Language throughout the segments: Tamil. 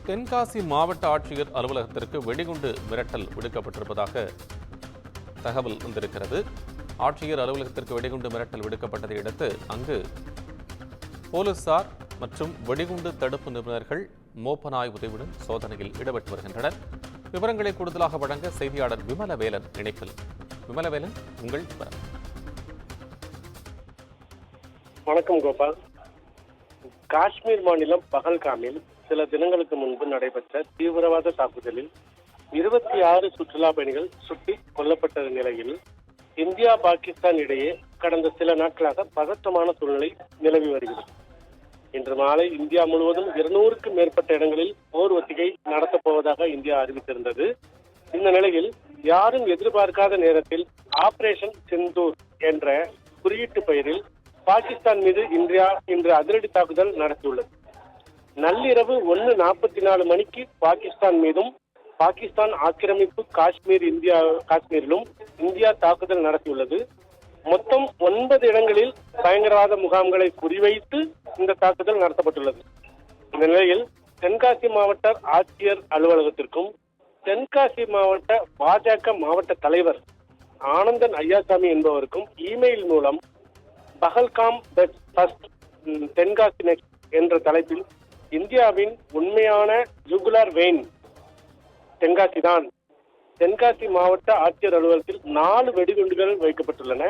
தென்காசி மாவட்ட ஆட்சியர் அலுவலகத்திற்கு வெடிகுண்டு மிரட்டல் விடுக்கப்பட்டிருப்பதாக தகவல் வந்திருக்கிறது. ஆட்சியர் அலுவலகத்திற்கு வெடிகுண்டு மிரட்டல் விடுக்கப்பட்டதை அடுத்து அங்கு போலீசார் மற்றும் வெடிகுண்டு தடுப்பு நிபுணர்கள் மோப்பநாய் உதவியுடன் சோதனையில் ஈடுபட்டு வருகின்றனர். விவரங்களை கூடுதலாக வழங்க செய்தியாளர் விமலவேலன் இணைப்பில். விமலவேலன், உங்கள் விவரம். வணக்கம் கோபால். காஷ்மீர் மாநிலம் பகல்காமில் சில தினங்களுக்கு முன்பு நடைபெற்ற தீவிரவாத தாக்குதலில் 26 சுற்றுலா பயணிகள் சுட்டி கொல்லப்பட்ட நிலையில் இந்தியா பாகிஸ்தான் இடையே கடந்த சில நாட்களாக பதற்றமான சூழ்நிலை நிலவி வருகிறது. இன்று மாலை இந்தியா முழுவதும் 200க்கும் மேற்பட்ட இடங்களில் போர் ஒத்திகை நடத்தப் போவதாக இந்தியா அறிவித்திருந்தது. இந்த நிலையில் யாரும் எதிர்பார்க்காத நேரத்தில் ஆபரேஷன் சிந்தூர் என்ற குறியீட்டு பெயரில் பாகிஸ்தான் மீது இன்று அதிரடி தாக்குதல் நடத்தியுள்ளது. நள்ளிரவு 1:44 மணிக்கு பாகிஸ்தான் மீதும் பாகிஸ்தான் ஆக்கிரமிப்பு காஷ்மீரிலும் இந்தியா தாக்குதல் நடத்தியுள்ளது. மொத்தம் 9 இடங்களில் பயங்கரவாத முகாம்களை குறிவைத்து இந்த தாக்குதல் நடத்தப்பட்டுள்ளது. இந்த நிலையில் தென்காசி மாவட்ட ஆட்சியர் அலுவலகத்திற்கும் தென்காசி மாவட்ட பாஜக மாவட்ட தலைவர் ஆனந்தன் ஐயாசாமி என்பவருக்கும் இமெயில் மூலம் Pahalgam best first Tenkasi next என்ற தலைப்பில் இந்தியாவின் உண்மையான ஜுகுலார் வெயின் தென்காசி தான். தென்காசி மாவட்ட ஆட்சியர் அலுவலகத்தில் 4 வெடிகுண்டுகள் வைக்கப்பட்டுள்ளன.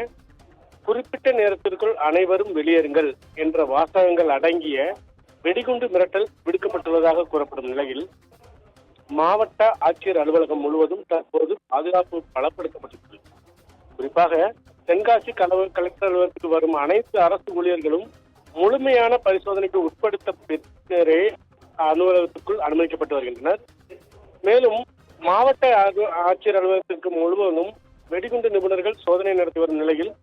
குறிப்பிட்ட நேரத்திற்குள் அனைவரும் வெளியேறுங்கள் என்ற வாசகங்கள் அடங்கிய வெடிகுண்டு மிரட்டல் விடுக்கப்பட்டுள்ளதாக கூறப்படும் நிலையில் மாவட்ட ஆட்சியர் அலுவலகம் முழுவதும் தற்போது பாதுகாப்பு பலப்படுத்தப்பட்டுள்ளது. குறிப்பாக தென்காசி கலெக்டர் அலுவலகத்துக்கு வரும் அனைத்து அரசு ஊழியர்களும் முழுமையான பரிசோதனைக்கு உட்படுத்த பின்னரே அலுவலகத்துக்குள் அனுமதிக்கப்பட்டு வருகின்றனர். மேலும் மாவட்ட ஆட்சியர் அலுவலகத்திற்கு முழுவதும் வெடிகுண்டு நிபுணர்கள் சோதனை நடத்தி வரும் நிலையில்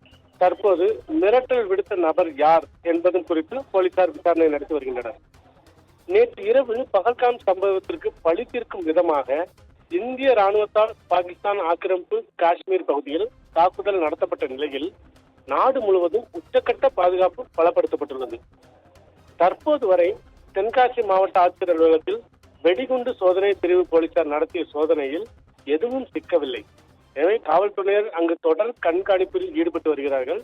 தற்போது மிரட்டல் விடுத்த நபர் யார் என்பது குறித்து போலீசார் விசாரணை நடத்தி வருகின்றனர். நேற்று இரவு பகல்காம் சம்பவத்திற்கு பழி தீர்க்கும் விதமாக இந்திய ராணுவத்தால் பாகிஸ்தான் ஆக்கிரமிப்பு காஷ்மீர் பகுதியில் தாக்குதல் நடத்தப்பட்ட நிலையில் நாடு முழுவதும் உச்சக்கட்ட பாதுகாப்பு பலப்படுத்தப்பட்டுள்ளது. தற்போது வரை தென்காசி மாவட்ட ஆட்சியர் அலுவலகத்தில் வெடிகுண்டு சோதனை பிரிவு போலீசார் நடத்திய சோதனையில் எதுவும் சிக்கவில்லை. எனவே காவல்துறையினர் அங்கு தொடர் கண்காணிப்பில் ஈடுபட்டு வருகிறார்கள்.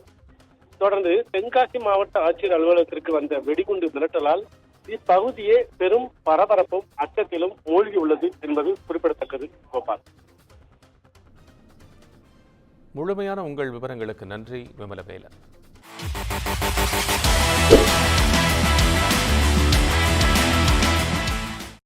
தொடர்ந்து தென்காசி மாவட்ட ஆட்சியர் அலுவலகத்திற்கு வந்த வெடிகுண்டு மிரட்டலால் இப்பகுதியே பெரும் பரபரப்பும் அச்சத்திலும் மூழ்கி உள்ளது என்பது குறிப்பிடத்தக்கது. கோபால், முழுமையான உங்கள் விவரங்களுக்கு நன்றி விமலவேலன்.